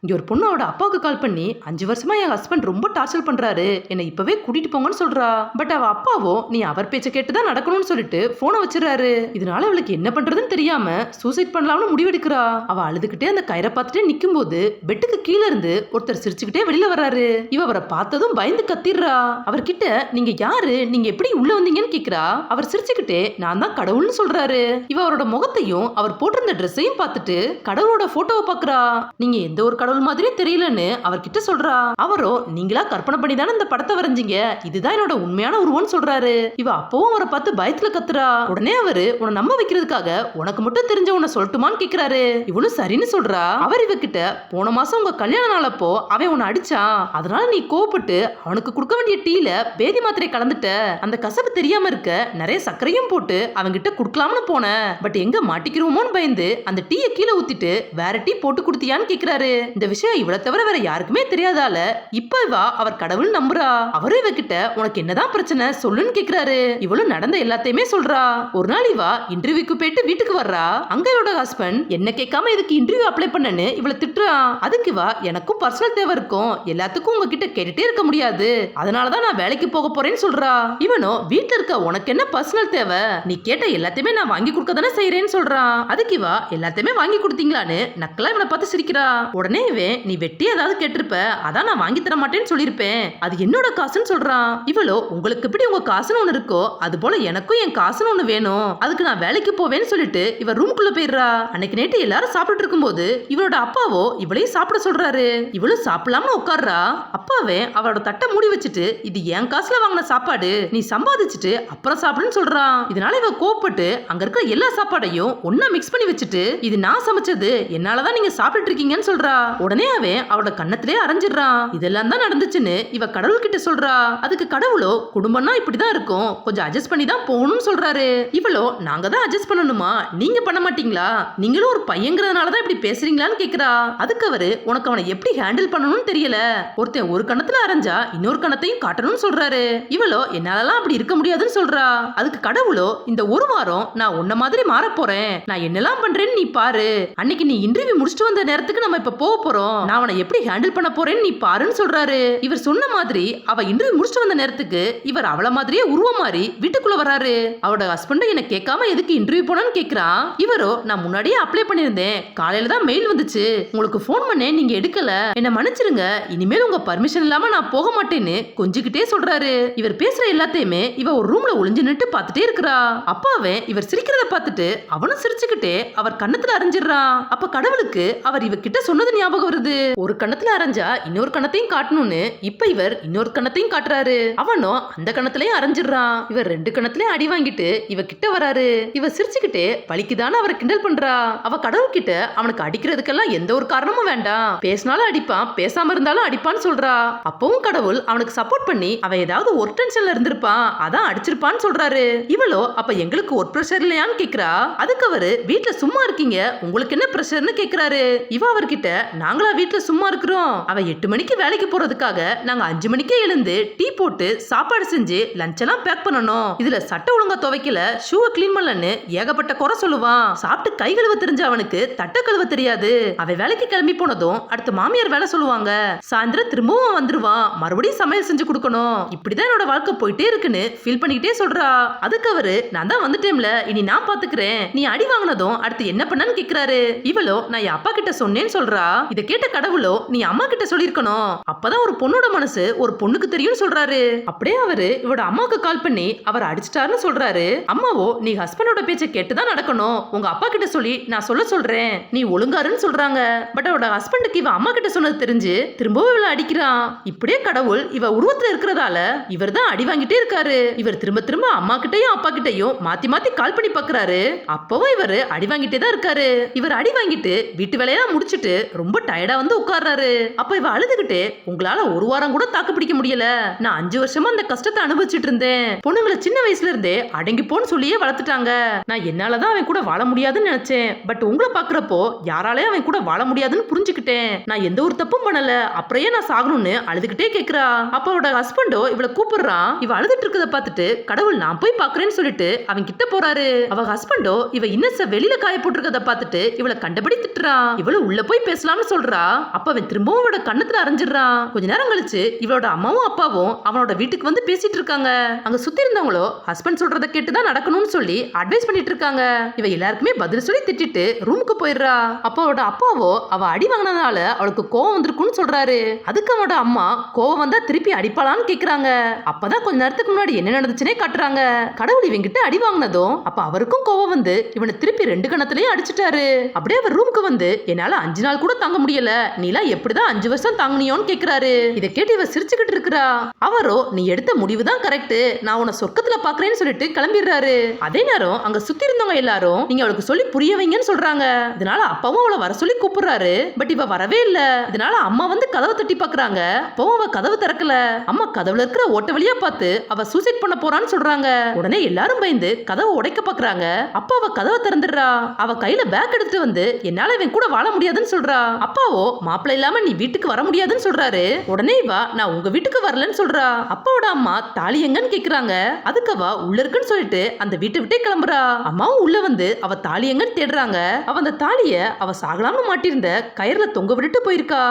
இங்க ஒரு பொண்ணு அவட அப்பாவுக்கு கால் பண்ணி 5 வருஷமா என் ஹஸ்பண்ட் ரொம்ப டார்ச்சர் பண்றாரு, என்னை இப்பவே கூட்டிட்டு போங்கன்னு சொல்றா. பட் அவ அப்பாவோ நீ அவர் பேச்ச கேட்டுதான் நடக்கணும்னு சொல்லிட்டு போனை வச்சிடறாரு. இதனால அவளுக்கு என்ன பண்றதுன்னு தெரியாம சூசைட் பண்ணலாம்னு முடிவெடுக்கிறா. அவ அழுதுகிட்டே அந்த கயிறை பார்த்துட்டே நிக்கும் போது பெட்டுக்கு கீழே இருந்து ஒருத்தர் சிரிச்சுக்கிட்டே வெளியில வர்றாரு. இவ அவரை பார்த்ததும் பயந்து கத்திடுறா. அவர்கிட்ட நீங்க யாரு, நீங்க எப்படி உள்ள வந்தீங்கன்னு கேக்குறா. அவர் சிரிச்சுக்கிட்டே நான் தான் கடவுள்னு சொல்றாரு. இவ அவரோட முகத்தையும் அவர் போட்டிருந்த ட்ரெஸ்ஸையும் பார்த்துட்டு கடவுளோட போட்டோவை பாக்குறா. நீங்க எந்த ஒரு கடவுள் மாதிரியும் தெரியலன்னு அவர்கிட்ட சொல்றா. அவரோ நீங்களா கற்பனை பண்ணி தானே இந்த படத்தை வரைஞ்சீங்க, இதுதான் என்னோட உண்மையான உருவம்னு சொல்றாரு. இவ அப்பவும் அவரை பார்த்து பயத்துல கத்துறா. உடனே அவரு உன்னை நம்ப வைக்கிறதுக்காக உனக்கு மட்டும் தெரிஞ்ச உன்னை சொல்லட்டுமான்னு கேக்குறாரு. இவளும் சரின்னு சொல்றா. அவர் இவகிட்ட போன மாசம் உங்க கல்யாண நாளப்போ அவன் உன்னை அடிச்சான், அதனால நீ கோவப்பட்டு அவனுக்கு கொடுக்க வேண்டிய டீல பேதி மாத்திரை கலந்துட்ட, அந்த கசப்பு தெரியாம இருக்க நிறைய சர்க்கரையும் போட்டு அவங்கிட்ட குடுக்கலாம்னு போன, பட் எங்க மாட்டிக்கிறோமோன்னு பயந்து அந்த டீயை கீழே ஊத்திட்டு வேற டீ போட்டு கொடுத்தியான்னு கேக்குறாரு. இந்த விஷயம் இவளை தவிர வேற யாருக்குமே தெரியாதால இப்ப இவ அவர் கடவுள் நம்புறா. அவரும் இவகிட்ட உனக்கு என்னதான் பிரச்சனை சொல்லுன்னு கேக்குறாரு. இவளும் நடந்த எல்லாத்தையுமே சொல்றா. ஒரு நாள் இவ இன்டர்வியூக்கு போயிட்டு வீட்டுக்கு வர்றா. அங்க இவளோட ஹஸ்பண்ட் என்ன கேட்காம இதுக்கு இன்டர்வியூ அப்ளை பண்ணனு இவளை திட்டுறா. அதுக்கு இவ எனக்கும் பர்சனல் தேவை இருக்கும், எல்லாத்துக்கும் உங்ககிட்ட கேட்டுட்டே இருக்க முடியாது, அதனாலதான் நான் வேலைக்கு போக போறேன்னு சொல்றா. இவனோ வீட்டுல இருக்க உனக்கு என்ன பர்சனல் தேவை, நீ கேட்ட எல்லாத்தையுமே நான் வாங்கி கொடுக்க தானே செய்யறேன்னு சொல்றான். அதுக்கு இவ எல்லாத்தையுமே வாங்கி கொடுத்தீங்களான்னு நக்கலா இவனை பார்த்து சிரிக்கிறா. உடனே இவன் நீ வெட்டி ஏதாவது கேட்டிருப்ப, அதான் நான் வாங்கி தர மாட்டேன்னு சொல்லியிருப்பேன், அது என்னோட காசுன்னு சொல்றான். இவளோ உங்களுக்கு எப்படி உங்க காசுன்னு ஒண்ணு இருக்கோ அது போல எனக்கும் என் காசுன்னு ஒண்ணு வேணும், அதுக்கு நான் வேலைக்கு போவேன்னு சொல்லிட்டு இவ ரூமுக்குள்ள போயிடுறா. அன்னைக்கு நைட்டு எல்லாரும் சாப்பிட்டு இருக்கும்போது இவளோட அப்பாவோ இவளையும் சாப்பிட சொல்றாரு. இவளும் சாப்பிடலாம உட்கார்றா. அப்பாவே அவளோட தட்டை மூடி வச்சுட்டு இது என் காசுல வாங்கின சாப்பாடு, நீ சம்பாதிச்சுட்டு அப்புறம் சாப்பிடுன்னு சொல்றான். இதனால இவ கோவப்பட்டு அங்க இருக்கிற எல்லா சாப்பாடையும் ஒன்னா மிக்ஸ் பண்ணி வச்சுட்டு இது நான் சமைச்சது, என்னாலதான் நீங்க சாப்பிட்டு இருக்கீங்கன்னு சொல்றா. உடனே அவன் அவளோட கண்ணத்திலே அரைஞ்சிடுறான். இதெல்லாம் தான் நடந்துச்சுன்னு இவ கடவுள் கிட்ட சொல்றா. அதுக்கு கடவுளோ குடும்பம்னா இப்படிதான் இருக்கும், கொஞ்சம் அட்ஜஸ்ட் பண்ணி தான் போகணும்னு சொல்றாரு. இவளோ நாங்க தான் அட்ஜஸ்ட் பண்ணணுமா, நீங்க பண்ண மாட்டீங்களா, நீங்களும் ஒரு பையங்கிறதுனாலதான் இப்படி பேசுறீங்களான்னு கேக்குறா. அதுக்கு அவரு உனக்கு அவனை எப்படி ஹேண்டில் பண்ணணும்னு தெரியல, ஒருத்தன் ஒரு கணத்துல அரைஞ்சா இன்னொரு கணத்தையும் காட்டணும்னு சொல்றாரு. இவளோ என்னாலலாம் அப்படி இருக்க முடியாதுன்னு சொல்றா. அதுக்கு கடவுளோ இந்த ஒரு வாரம் நான் உன்ன மாதிரி மாற போறேன், நான் என்னெல்லாம் பண்றேன்னு நீ பாரு, அன்னைக்கு நீ இன்டர்வியூ முடிச்சுட்டு வந்த நேரத்துக்கு நம்ம இப்ப போக போறோம், நான் அவனை எப்படி ஹேண்டில் பண்ண போறேன்னு நீ பாருன்னு சொல்றாரு. இவர் சொன்ன மாதிரி அவ இன்டர்வியூ முடிச்சுட்டு வந்த நேரத்துக்கு இவர் அவள மாதிரியே உருவம் மாறி வீட்டுக்குள்ள வராரு. அவளோட ஹஸ்பண்ட் என்ன கேட்காம எதுக்கு இன்டர்வியூ போனான்னு கேக்குறான். இவரோ நான் முன்னாடியே அப்ளை பண்ணிருந்தேன், காலையில தான் மெயில் வந்துச்சு, உங்களுக்கு போன் பண்ணேன் நீங்க எடுக்கல, என்ன மன்னிச்சிருங்க, இனிமேல் உங்க பர்மிஷன் இல்லாம நான் போக மாட்டேன்னு கொஞ்சிக்கிட்டே சொல்றாரு. இவர் பேசுற எல்லாத்தையுமே இவ ஒரு ரூம்ல ஒளிஞ்சு நின்று பார்த்துட்டே இருக்கிறா. அப்பாவே இவர் சிரிக்கிறத பார்த்துட்டு அவனும் சிரிச்சுக்கிட்டே அவர் கண்ணத்துல அரைஞ்சிடுறான். அப்ப கடவுளுக்கு அவர் இவ கிட்ட சொன்னது ஞாபகம் வருது, ஒரு கண்ணத்துல அரைஞ்சா இன்னொரு கண்ணத்தையும் காட்டணும்னு. இப்ப இவர் இன்னொரு கண்ணத்தையும் காட்டுறாரு. அவனும் அந்த கண்ணத்திலயும் அரைஞ்சிடுறான். இவர் 2 கண்ணத்திலயும் அடி வாங்கிட்டு இவ கிட்ட வராரு. இவ சிரிச்சுக்கிட்டே பலிக்குதான்னு அவரை கிண்டல் பண்றா. அவ கடவுள் கிட்ட அவனுக்கு அடிக்கிறதுக்கெல்லாம் எந்த ஒரு காரணமும் வேண்டாம், பேசினாலும் அடிப்பான் பேசாம இருந்தாலும் அடிப்பான்னு சொல்றா. அப்பவும் கடவுள் அவனுக்கு சப்போர்ட் பண்ணி அவன் ஏதாவது ஒர்க் டென்ஷன்ல இருந்திருப்பான் அதான் அடிச்சிருப்பான்னு சொல்றாரு. இவளோ அப்ப எங்களுக்கு ஒர்க் பிரஷர் இல்லையான்னு கேக்குறா. அதுக்கு அவரு வீட்டுல சும்மா இருக்கீங்க உங்களுக்கு என்ன பிரஷர்னு கேக்குறாரு. இவ அவர்கிட்ட நாங்களா வீட்டுல சும்மா இருக்கிறோம், அவ 8 மணிக்கு வேலைக்கு போறதுக்காக நாங்க 5 மணிக்கே எழுந்து டீ போட்டு சாப்பாடு செஞ்சு லஞ்ச் எல்லாம் பேக் பண்ணணும், இதுல சட்டை ஒழுங்கா துவைக்கல ஷூவை கிளீன் பண்ணலன்னு ஏகப்பட்ட குறை சொல்லுவான், சாப்பிட்டு கை கழுவ தெரிஞ்ச அவனுக்கு தட்டை கழுவ தெரியாது, அவ வேலைக்கு கிளம்பி போனதும் அடுத்து மாமியார் வேலை சொல்லுவாங்க, சாயந்தரம் திரும்பவும் வந்துருவான், மறுபடியும் சமையல் செஞ்சு கொடுக்கணும், இப்படிதான் என்னோட வாழ்க்கை போயிட்டே இருக்குன்னு ஃபீல் பண்ணிக்கிட்டே சொல்றா. அதுக்கு அவரு நான் தான் வந்துட்டேன்ல இனி நான் பாத்துக்கிறேன், நீ அடி வாங்கினதும் அடுத்து என்ன பண்ணன்னு கேக்குறாரு. இவளோ நான் என் அப்பா கிட்ட சொன்னேன்னு சொல்றா. இத கேட்ட கடவுளோ நீ அம்மா கிட்ட சொல்லிருக்கணும், அப்பதான் ஒரு பொண்ணோட மனசு ஒரு பொண்ணுக்கு தெரியும் சொல்றாரு. அப்படியே அவரு இவட அம்மாவுக்கு கால் பண்ணி அவர் அடிச்சிட்டாருன்னு சொல்றாரு. அம்மாவோ நீ ஹஸ்பண்டோட பேச்சை கேட்டுதான் நடக்கணும், உங்க அப்பா கிட்ட சொல்லி நான் சொல்றேன், நீ ஒழுங்காருன்னு சொல்றாங்க. பட் அவட ஹஸ்பண்டுக்கு இவ அம்மா கிட்ட சொன்னது தெரிஞ்சு திரும்பவும் இவளை அடிக்கிறான். இப்படியே கடவுள் இவ உருவத்துல இருக்கிறதால இவர் தான் அடி வாங்கிட்டே இருக்காரு. இவர் திரும்ப திரும்ப அம்மா கிட்டையும் அப்பா கிட்டையும் மாத்தி மாத்தி கால் பண்ணி பாக்குறாரு. அப்பவும் இவர் அடி வாங்கிட்டே தான் இருக்காரு. இவர் அடி வாங்கிட்டு வீட்டு வேலையெல்லாம் முடிச்சிட்டு ரொம்ப டயர்டா வந்து உட்கார்றாரு. அப்ப இவ அழுதுகிட்டு உங்களால ஒரு வாரம் கூட தாக்கு பிடிக்க முடியல, நான் 5 வருஷமா அந்த கஷ்டத்தை அனுபவிச்சுட்டு இருந்தேன், பொண்ணுங்களை சின்ன வயசுல இருந்தே அடங்கி போன்னு சொல்லியே வளர்த்துட்டாங்க, நான் என்னாலதான் அவன் கூட வாழ முடியாதுன்னு நினைச்சேன், பட் உங்களை பாக்குறப்போ யாராலே அவன் கூட வாழ முடியாதுன்னு புரிஞ்சுக்கிட்டேன், நான் எந்த ஒரு தப்பும் பண்ணல, அப்புறையே நான் சாகணும்னு அழுதுகிட்டே கேக்குறா. அப்ப அவட ஹஸ்பண்டோ இவளை கூப்பிடுறான். இவ அழுதுட்டு இருக்கத பார்த்துட்டு கடவுள் நான் போய் பாக்குறேன்னு சொல்லிட்டு அவன் கிட்ட போறாரு. அவ ஹஸ்பண்டோ இவ இன்னச வெளியில காய போட்டிருக்கத பார்த்துட்டு இவளை கண்டபடி திட்டுறான். இவளு உள்ள போய் பேசலாம்னு சொல்றா. அப்ப அவன் திரும்பவும் அவளோட கண்ணத்துல அரைஞ்சிடுறான். கொஞ்ச நேரம் கழிச்சு இவளோட அம்மாவும் அப்பாவும் அவனோட வீட்டுக்கு வந்து பேசிட்டு இருக்காங்க. அங்க சுத்தி இருந்தவங்களோ ஹஸ்பண்ட் சொல்றத கேட்டுதான் நடக்கணும்னு சொல்லி அட்வைஸ் பண்ணிட்டு இருக்காங்க. இவ எல்லாருக்குமே பதில் சொல்லி திட்டிட்டு ரூமுக்கு போயிடுறா. அப்ப அவளோட அப்பாவோ அவ அடி வாங்கினதால அவளுக்கு கோவம் வந்திருக்குன்னு சொல்றாரு. அதுக்கு அவனோட அம்மா கோவம் வந்தா திருப்பி அடிப்பாளான்னு கேக்குறாங்க. அப்பதான் கொஞ்ச நேரத்துக்கு முன்னாடி என்ன நடந்துச்சுன்னே காட்டுறாங்க. கடவுள் இவங்கிட்ட அடி வாங்கினதும் அப்ப அவருக்கும் கோவம் வந்து இவனை திருப்பி 2 கணத்திலையும் அடிச்சுட்டாரு. அப்படியே அவர் ரூமுக்கு வந்து என்னால 5 நாள் கூட தாங்க முடியல, நீலாம் எப்படிதான் 5 வருஷம் தாங்கினியோன்னு கேக்குறாரு. இதை கேட்டு இவ சிரிச்சுக்கிட்டு இருக்கிறா. அவரோ நீ எடுத்த முடிவுதான் கரெக்ட், நான் உன்னை சொர்க்கத்துல பாக்குறேன்னு சொல்லிட்டு கிளம்பிடுறாரு. அதே நேரம் அங்க சுத்தி இருந்தவங்க எல்லாரும் நீங்க அவளுக்கு சொல்லி புரிய வைங்கன்னு சொல்றாங்க. இதனால அப்பாவும் அவளை வர சொல்லி கூப்பிடுறாரு. பட் இவ வரவே இல்ல. இதனால அம்மா வந்து கதவை தட்டி பாக்குறாங்க. அப்பவும் அவ கதவு திறக்கல. அம்மா கதவுல இருக்கிற ஓட்ட வழியா பார்த்து அவ சூசைட் பண்ண போறான்னு சொல்றாங்க. உடனே எல்லாரும் பயந்து கதவை உடைக்க பாக்குறாங்க. அப்ப அவ கதவை திறந்துடுறா. அவ கையில பேக் எடுத்துட்டு வந்து என்னால இவன் கூட வாழ முடியாதுன்னு சொல்றா. அப்பாவோ மாப்பிள்ளை இல்லாம நீ வீட்டுக்கு வர முடியாதுன்னு சொல்றாரு. உடனே இவ நான் உங்க வீட்டுக்கு வரலன்னு சொல்றா. அப்பாவோட அம்மா தாலி எங்கன்னு கேக்குறாங்க. அதுக்கு அவ உள்ள இருக்குன்னு சொல்லிட்டு அந்த வீட்டை விட்டே கிளம்புறா. அம்மாவும் உள்ள வந்து அவ தாலி எங்கன்னு தேடுறாங்க. அவ அந்த தாலிய அவ சாகலாம மாட்டிருந்த கயிறுல தொங்க விட்டுட்டு போயிருக்கா.